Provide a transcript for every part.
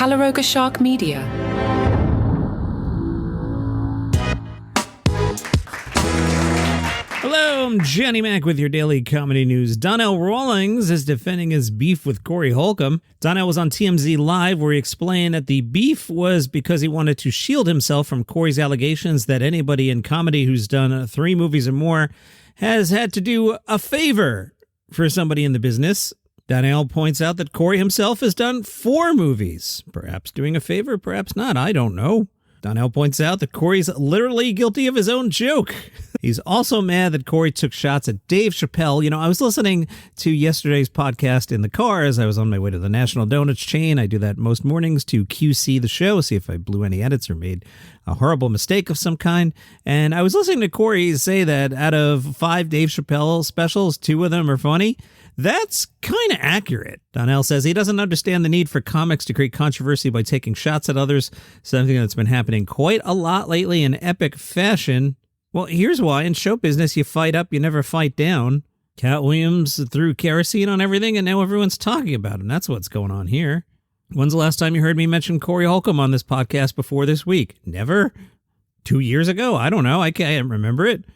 Calaroga Shark Media. Hello, I'm Johnny Mac with your daily comedy news. Donnell Rawlings is defending his beef with Corey Holcomb. Donnell was on TMZ Live where he explained that the beef was because he wanted to shield himself from Corey's allegations that anybody in comedy who's done 3 movies or more has had to do a favor for somebody in the business. Donnell points out that Corey himself has done 4 movies. Perhaps doing a favor, perhaps not, I don't know. Donnell points out that Corey's literally guilty of his own joke. He's also mad that Corey took shots at Dave Chappelle. You know, I was listening to yesterday's podcast in the car as I was on my way to the National Donuts chain. I do that most mornings to QC the show, see if I blew any edits or made a horrible mistake of some kind. And I was listening to Corey say that out of 5 Dave Chappelle specials, 2 of them are funny. That's kind of accurate. Donnell says he doesn't understand the need for comics to create controversy by taking shots at others, something that's been happening quite a lot lately in epic fashion. Well, here's why. In show business, you fight up, you never fight down. Cat Williams threw kerosene on everything, and now everyone's talking about him. That's what's going on here. When's the last time you heard me mention Corey Holcomb on this podcast before this week? Never? 2 years ago? I don't know. I can't remember it.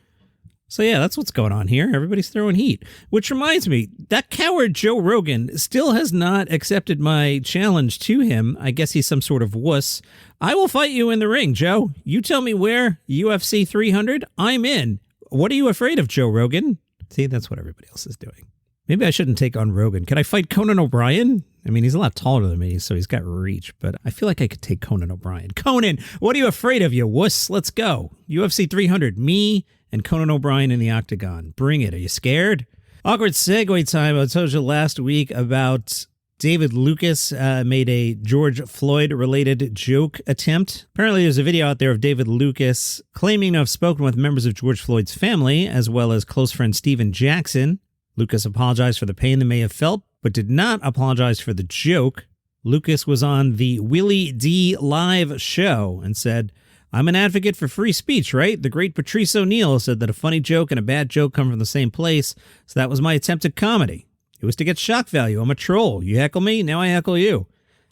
So yeah, that's what's going on here. Everybody's throwing heat. Which reminds me, that coward Joe Rogan still has not accepted my challenge to him. I guess he's some sort of wuss. I will fight you in the ring, Joe. You tell me where, UFC 300, I'm in. What are you afraid of, Joe Rogan? See, that's what everybody else is doing. Maybe I shouldn't take on Rogan. Can I fight Conan O'Brien? I mean, he's a lot taller than me, so he's got reach, but I feel like I could take Conan O'Brien. Conan, what are you afraid of, you wuss? Let's go. UFC 300, me and Conan O'Brien in the octagon. Bring it. Are you scared? Awkward segue time. I told you last week about David Lucas made a George Floyd-related joke attempt. Apparently, there's a video out there of David Lucas claiming to have spoken with members of George Floyd's family, as well as close friend Stephen Jackson. Lucas apologized for the pain they may have felt, but did not apologize for the joke. Lucas was on the Willie D Live show and said, "I'm an advocate for free speech, right? The great Patrice O'Neal said that a funny joke and a bad joke come from the same place, so that was my attempt at comedy. It was to get shock value. I'm a troll. You heckle me, now I heckle you.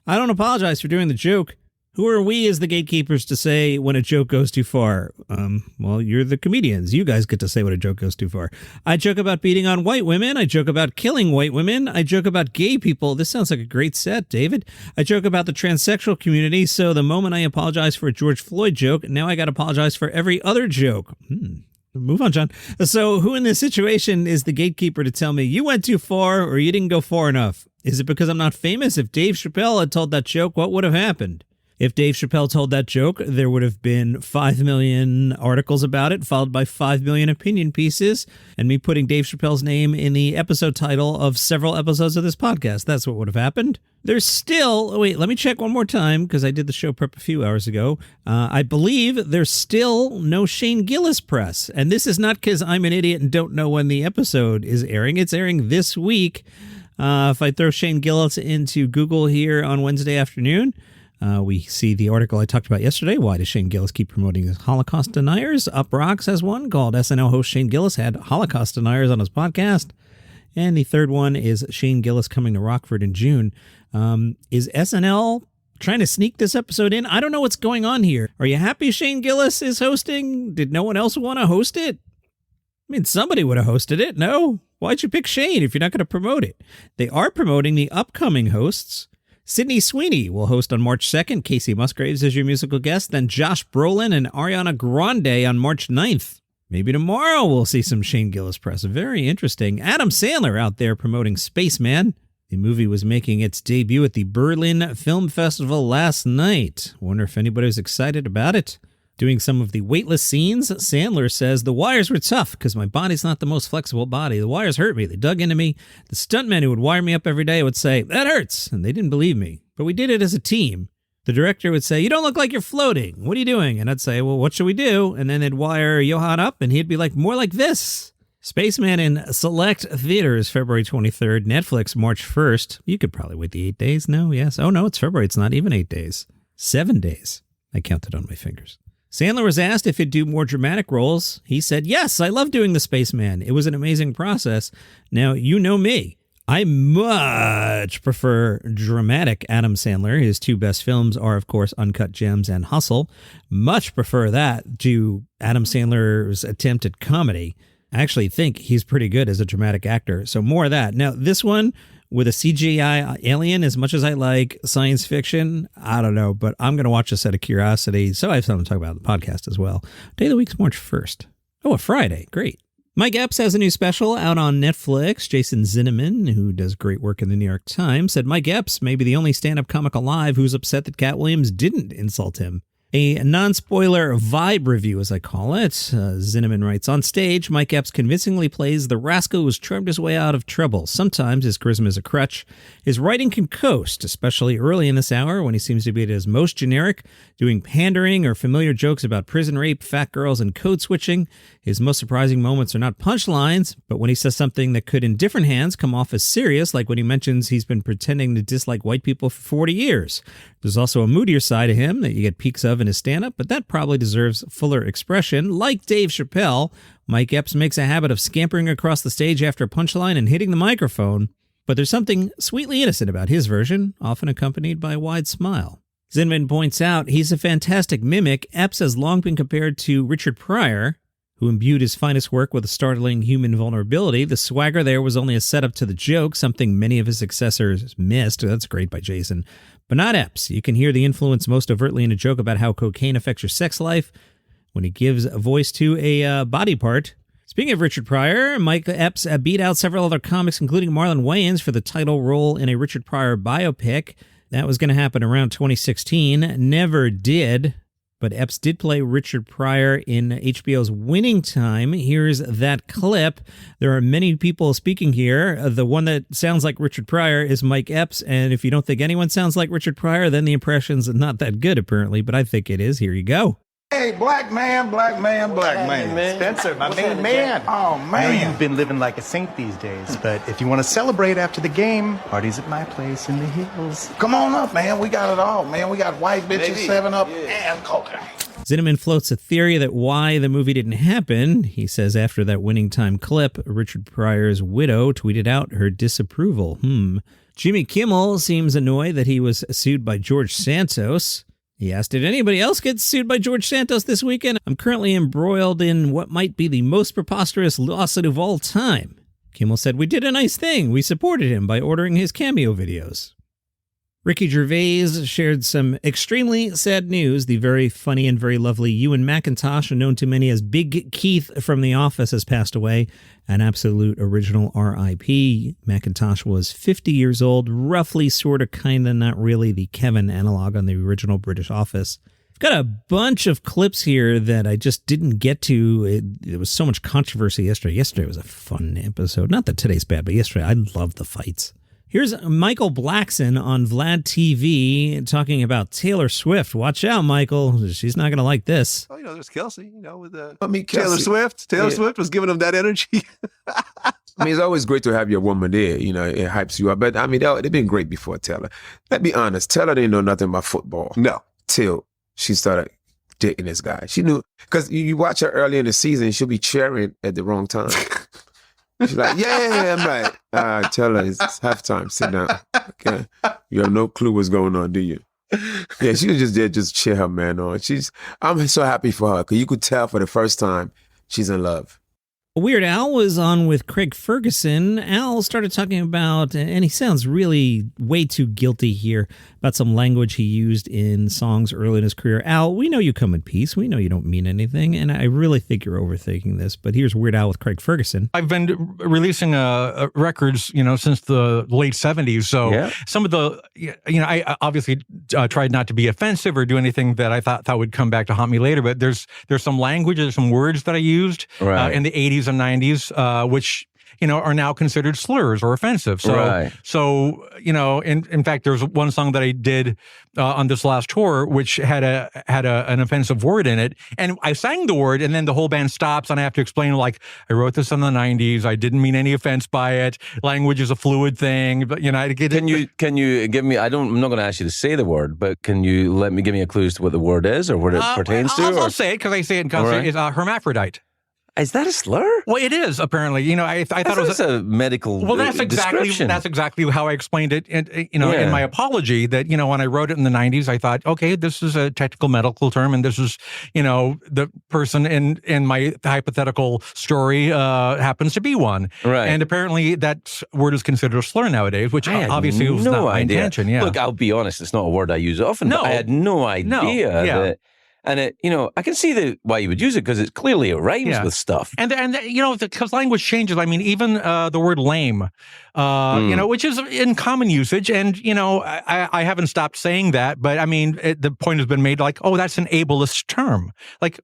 I don't apologize for doing the joke. Who are we as the gatekeepers to say when a joke goes too far? Well, you're the comedians. You guys get to say when a joke goes too far. I joke about beating on white women. I joke about killing white women. I joke about gay people." This sounds like a great set, David. "I joke about the transsexual community, so the moment I apologize for a George Floyd joke, now I got to apologize for every other joke." Move on, John. So who in this situation is the gatekeeper to tell me you went too far or you didn't go far enough? Is it because I'm not famous? If Dave Chappelle had told that joke, what would have happened? If Dave Chappelle told that joke, there would have been 5 million articles about it, followed by 5 million opinion pieces, and me putting Dave Chappelle's name in the episode title of several episodes of this podcast. That's what would have happened. There's still, wait, let me check one more time, because I did the show prep a few hours ago. I believe there's still no Shane Gillis press, and this is not because I'm an idiot and don't know when the episode is airing. It's airing this week. If I throw Shane Gillis into Google here on Wednesday afternoon, we see the article I talked about yesterday. Why does Shane Gillis keep promoting his Holocaust deniers? Up Rocks has one called SNL host Shane Gillis had Holocaust deniers on his podcast. And the third one is Shane Gillis coming to Rockford in June. Is SNL trying to sneak this episode in? I don't know what's going on here. Are you happy Shane Gillis is hosting? Did no one else want to host it? I mean, somebody would have hosted it. No? Why'd you pick Shane if you're not going to promote it? They are promoting the upcoming hosts. Sydney Sweeney will host on March 2nd. Casey Musgraves is your musical guest. Then Josh Brolin and Ariana Grande on March 9th. Maybe tomorrow we'll see some Shane Gillis press. Very interesting. Adam Sandler out there promoting Spaceman. The movie was making its debut at the Berlin Film Festival last night. Wonder if anybody was excited about it. Doing some of the weightless scenes, Sandler says, "The wires were tough because my body's not the most flexible body. The wires hurt me. They dug into me. The stuntmen who would wire me up every day would say, 'That hurts,' and they didn't believe me. But we did it as a team. The director would say, 'You don't look like you're floating. What are you doing?' And I'd say, 'Well, what should we do?' And then they'd wire Johan up, and he'd be like, 'More like this.'" Spaceman in select theaters February 23rd. Netflix March 1st. You could probably wait the 8 days. No, yes. Oh, no, it's February. It's not even 8 days. 7 days. I counted on my fingers. Sandler was asked if he'd do more dramatic roles. He said, "Yes, I love doing the Spaceman. It was an amazing process. Now, you know me. I much prefer dramatic Adam Sandler. His two best films are, of course, Uncut Gems and Hustle. Much prefer that to Adam Sandler's attempt at comedy. I actually think he's pretty good as a dramatic actor. So more of that. Now, this one with a CGI alien, as much as I like science fiction, I don't know, but I'm going to watch this out of curiosity. So I have something to talk about on the podcast as well. Day of the week's March 1st. Oh, a Friday. Great. Mike Epps has a new special out on Netflix. Jason Zinnemann, who does great work in the New York Times, said Mike Epps may be the only stand-up comic alive who's upset that Cat Williams didn't insult him. A non-spoiler vibe review, as I call it. Zinnemann writes, on stage, Mike Epps convincingly plays the rascal who's charmed his way out of trouble. Sometimes his charisma is a crutch. His writing can coast, especially early in this hour when he seems to be at his most generic, doing pandering or familiar jokes about prison rape, fat girls, and code switching. His most surprising moments are not punchlines, but when he says something that could in different hands come off as serious, like when he mentions he's been pretending to dislike white people for 40 years. There's also a moodier side of him that you get peeks of in his stand-up, but that probably deserves fuller expression. Like Dave Chappelle, Mike Epps makes a habit of scampering across the stage after a punchline and hitting the microphone. But there's something sweetly innocent about his version, often accompanied by a wide smile. Zinnemann points out he's a fantastic mimic. Epps has long been compared to Richard Pryor, who imbued his finest work with a startling human vulnerability. The swagger there was only a setup to the joke, something many of his successors missed. That's great by Jason. But not Epps. You can hear the influence most overtly in a joke about how cocaine affects your sex life when he gives a voice to a body part. Speaking of Richard Pryor, Mike Epps beat out several other comics, including Marlon Wayans, for the title role in a Richard Pryor biopic. That was going to happen around 2016. Never did. But Epps did play Richard Pryor in HBO's Winning Time. Here's that clip. There are many people speaking here. The one that sounds like Richard Pryor is Mike Epps. And if you don't think anyone sounds like Richard Pryor, then the impression's not that good, apparently. But I think it is. Here you go. Hey, black man, black man, black man. Spencer, my main man. Oh, I man. know you've been living like a saint these days, but if you want to celebrate after the game, parties at my place in the hills. Come on up, man. We got it all, man. We got white bitches, 7-Up, and cocaine. Zinnemann floats a theory that why the movie didn't happen. He says after that Winning Time clip, Richard Pryor's widow tweeted out her disapproval. Jimmy Kimmel seems annoyed that he was sued by George Santos. He asked, did anybody else get sued by George Santos this weekend? I'm currently embroiled in what might be the most preposterous lawsuit of all time. Kimmel said, we did a nice thing. We supported him by ordering his cameo videos. Ricky Gervais shared some extremely sad news. The very funny and very lovely Ewan McIntosh, known to many as Big Keith from The Office, has passed away. An absolute original R.I.P. McIntosh was 50 years old, roughly, sort of, kind of, not really the Kevin analog on the original British Office. I've got a bunch of clips here that I just didn't get to. There was so much controversy yesterday. Yesterday was a fun episode. Not that today's bad, but yesterday I loved the fights. Here's Michael Blackson on Vlad TV talking about Taylor Swift. Watch out, Michael. She's not going to like this. Oh, there's Kelsey, with Kelsey. Taylor Swift. Taylor Swift was giving him that energy. It's always great to have your woman there. It hypes you up. But, they've been great before Taylor. Let's be honest. Taylor didn't know nothing about football. No. Till she started dating this guy. She knew, because you watch her early in the season, she'll be cheering at the wrong time. She's like, yeah. I'm like, tell her it's halftime. Sit down. Okay. You have no clue what's going on, do you? Yeah, she was just there, just cheer her man on. I'm so happy for her because you could tell for the first time she's in love. Weird Al was on with Craig Ferguson. Al started talking about, and he sounds really way too guilty here, about some language he used in songs early in his career. Al, we know you come in peace. We know you don't mean anything, and I really think you're overthinking this, but here's Weird Al with Craig Ferguson. I've been releasing records, since the late 70s, so some of the, I obviously tried not to be offensive or do anything that I thought would come back to haunt me later, but there's some language, there's some words that I used in the 80s and 90s, which, are now considered slurs or offensive. So, in fact, there's one song that I did on this last tour, which had an offensive word in it. And I sang the word, and then the whole band stops, and I have to explain, I wrote this in the 90s. I didn't mean any offense by it. Language is a fluid thing. But, Can you give me, I'm not going to ask you to say the word, but can you give me a clue as to what the word is or what it pertains to? I'll say it, because I say it in concert. It's hermaphrodite. Is that a slur? Well, it is apparently. I thought it was a medical. Well, that's exactly how I explained it. In my apology, that when I wrote it in the 90s, I thought, okay, this is a technical medical term, and this is the person in my hypothetical story happens to be one. Right. And apparently that word is considered a slur nowadays, which obviously was not my intention. Yeah. Look, I'll be honest, it's not a word I use often. No, but I had no idea that. And I can see why you would use it because it rhymes with stuff. And because language changes. I mean, even the word lame, which is in common usage. And, I haven't stopped saying that. But I mean, the point has been made like, oh, that's an ableist term. Like,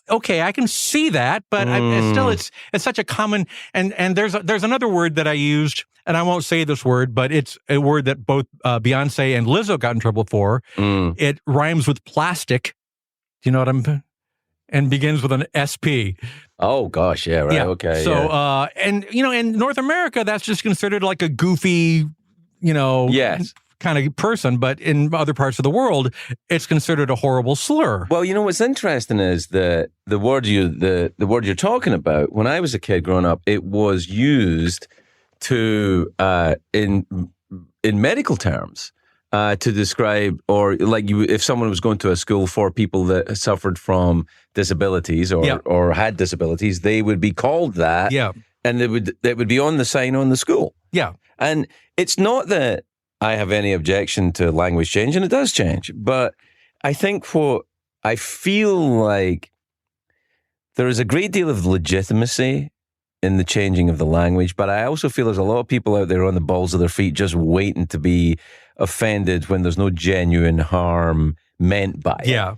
okay, I can see that, but it's such a common. And there's another word that I used, and I won't say this word, but it's a word that both Beyonce and Lizzo got in trouble for. It rhymes with plastic. Do you know what I'm? And begins with an SP. Oh gosh, yeah, right, okay. So, in North America, that's just considered like a goofy, yes, kind of person. But in other parts of the world, it's considered a horrible slur. Well, what's interesting is the word you're talking about. When I was a kid growing up, it was used to in medical terms. To describe, or like if someone was going to a school for people that suffered from disabilities or had disabilities, they would be called that. Yeah. And it would be on the sign on the school. Yeah. And it's not that I have any objection to language change, and it does change. But I think what I feel like there is a great deal of legitimacy in the changing of the language, but I also feel there's a lot of people out there on the balls of their feet just waiting to be offended when there's no genuine harm meant by it. Yeah.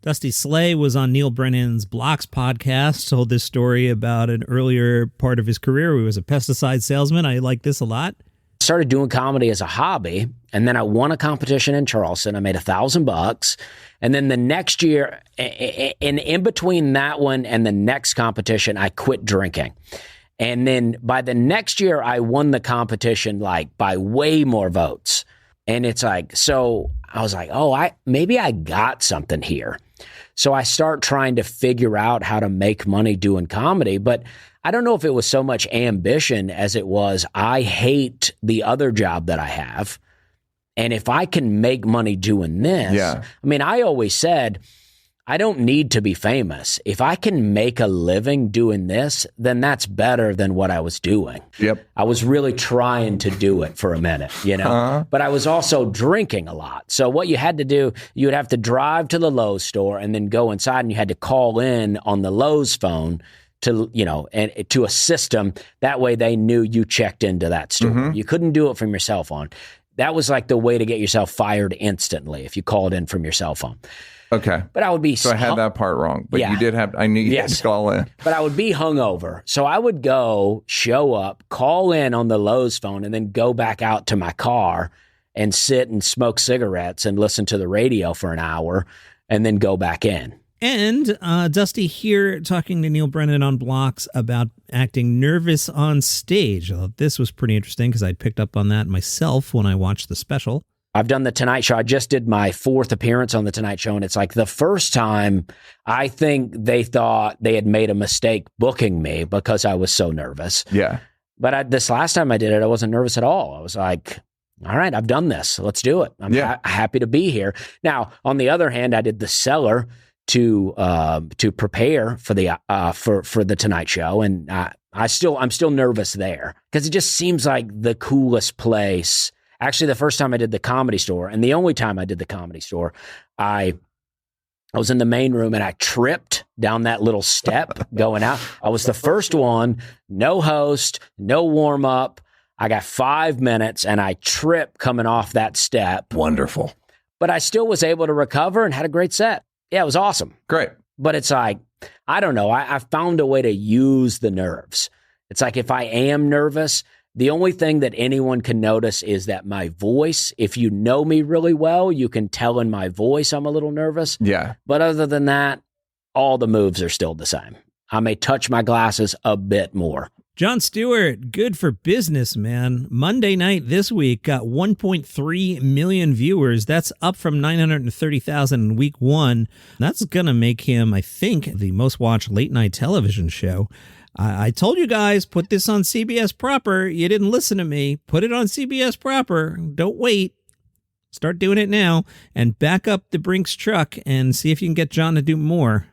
Dusty Slay was on Neil Brennan's Blocks podcast, told this story about an earlier part of his career where he was a pesticide salesman. I like this a lot. Started doing comedy as a hobby, and then I won a competition in Charleston. I made $1,000, and then the next year, in between that one and the next competition, I quit drinking. And then by the next year, I won the competition like by way more votes. And it's like, so I was like, maybe I got something here. So I start trying to figure out how to make money doing comedy, but I don't know if it was so much ambition as it was, I hate the other job that I have. And if I can make money doing this, I mean, I always said, I don't need to be famous. If I can make a living doing this, then that's better than what I was doing. Yep. I was really trying to do it for a minute, but I was also drinking a lot. So what you had to do, you would have to drive to the Lowe's store and then go inside, and you had to call in on the Lowe's phone to, and to a system. That way they knew you checked into that store. You couldn't do it from your cell phone. That was like the way to get yourself fired instantly if you called in from your cell phone. Okay. But I would be... So I had that part wrong. But you did have... I knew you had to call in. But I would be hungover. So I would go, show up, call in on the Lowe's phone, and then go back out to my car and sit and smoke cigarettes and listen to the radio for an hour and then go back in. And Dusty here talking to Neil Brennan on Blocks about acting nervous on stage. This was pretty interesting because I'd picked up on that myself when I watched the special. I've done The Tonight Show. I just did my 4th appearance on The Tonight Show, and it's like the first time I think they thought they had made a mistake booking me because I was so nervous. Yeah. But this last time I did it, I wasn't nervous at all. I was like, all right, I've done this. Let's do it. I'm happy to be here. Now, on the other hand, I did The Cellar to prepare for the for The Tonight Show, and I'm still nervous there because it just seems like the coolest place. Actually, the first time I did the Comedy Store, and the only time I did the Comedy Store, I was in the main room and I tripped down that little step going out. I was the first one, no host, no warm up. I got 5 minutes and I tripped coming off that step. Wonderful. But I still was able to recover and had a great set. Yeah, it was awesome. Great. But it's like, I don't know. I found a way to use the nerves. It's like if I am nervous, the only thing that anyone can notice is that my voice, if you know me really well, you can tell in my voice I'm a little nervous. Yeah. But other than that, all the moves are still the same. I may touch my glasses a bit more. Jon Stewart, good for business, man. Monday night this week got 1.3 million viewers. That's up from 930,000 in week one. That's going to make him, I think, the most watched late night television show. I told you guys, put this on CBS proper. You didn't listen to me. Put it on CBS proper. Don't wait. Start doing it now and back up the Brinks truck and see if you can get Jon to do more.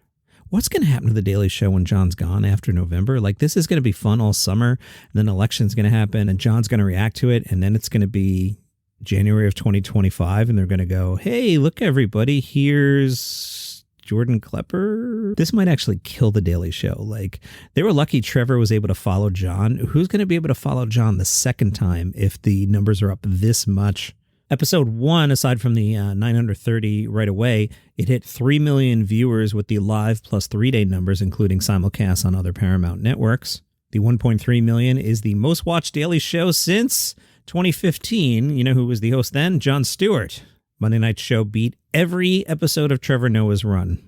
What's going to happen to The Daily Show when Jon's gone after November? Like, this is going to be fun all summer. And then election's going to happen and Jon's going to react to it. And then it's going to be January of 2025. And they're going to go, hey, look, everybody, here's Jordan Klepper. This might actually kill The Daily Show. Like, they were lucky Trevor was able to follow Jon. Who's going to be able to follow Jon the second time if the numbers are up this much? Episode 1, aside from the 930 right away, it hit 3 million viewers with the live plus 3-day numbers, including simulcasts on other Paramount networks. The 1.3 million is the most watched daily show since 2015. You know who was the host then? Jon Stewart. Monday Night Show beat every episode of Trevor Noah's run.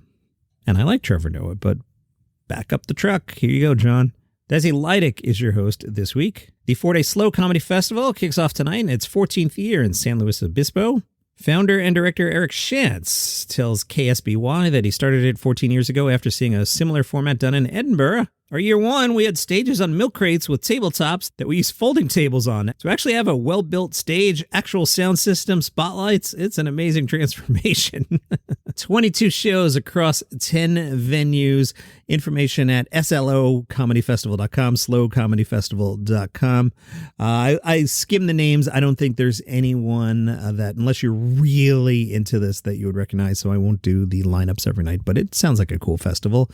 And I like Trevor Noah, but back up the truck. Here you go, Jon. Desi Leidick is your host this week. The 4-day Slow Comedy Festival kicks off tonight in its 14th year in San Luis Obispo. Founder and director Eric Shantz tells KSBY that he started it 14 years ago after seeing a similar format done in Edinburgh. Our year one, we had stages on milk crates with tabletops that we used folding tables on. So we actually have a well-built stage, actual sound system, spotlights. It's an amazing transformation. 22 shows across 10 venues. Information at slocomedyfestival.com, slowcomedyfestival.com. I skimmed the names. I don't think there's anyone that, unless you're really into this, that you would recognize, so I won't do the lineups every night, but it sounds like a cool festival.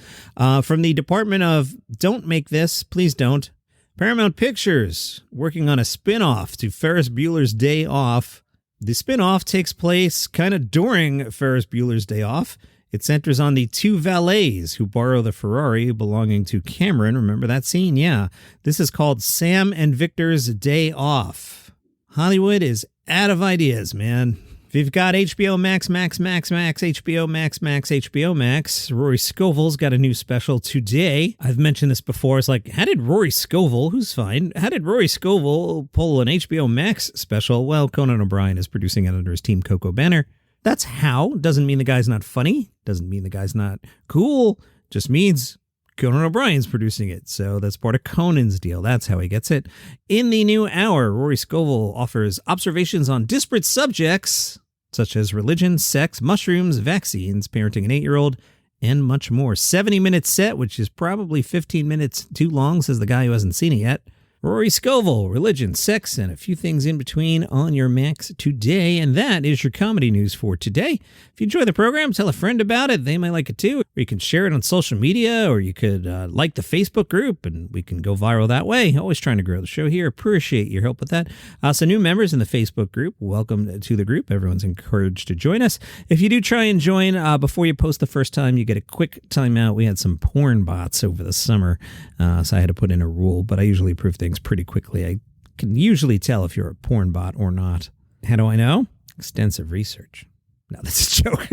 From the Department of Don't Make This, Please Don't, Paramount Pictures, working on a spinoff to Ferris Bueller's Day Off. The spinoff takes place kind of during Ferris Bueller's Day Off. It centers on the two valets who borrow the Ferrari belonging to Cameron. Remember that scene? Yeah. This is called Sam and Victor's Day Off. Hollywood is out of ideas, man. If you've got HBO Max, HBO Max, HBO Max, Rory Scovel's got a new special today. I've mentioned this before. It's like, how did Rory Scovel, who's fine, how did Rory Scovel pull an HBO Max special? Well, Conan O'Brien is producing it under his Team Coco banner. That's how. Doesn't mean the guy's not funny. Doesn't mean the guy's not cool. Just means Conan O'Brien's producing it. So that's part of Conan's deal. That's how he gets it. In the new hour, Rory Scovel offers observations on disparate subjects such as religion, sex, mushrooms, vaccines, parenting an 8-year-old, and much more. 70-minute set, which is probably 15 minutes too long, says the guy who hasn't seen it yet. Rory Scovel, religion, sex, and a few things in between on your Max today. And that is your comedy news for today. If you enjoy the program, tell a friend about it. They might like it too. Or you can share it on social media, or you could like the Facebook group, and we can go viral that way. Always trying to grow the show here. Appreciate your help with that. So new members in the Facebook group, welcome to the group. Everyone's encouraged to join us. If you do try and join before you post the first time, you get a quick timeout. We had some porn bots over the summer, so I had to put in a rule, but I usually approve things pretty quickly. I can usually tell if you're a porn bot or not. How do I know? Extensive research. No, that's a joke.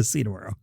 See you tomorrow.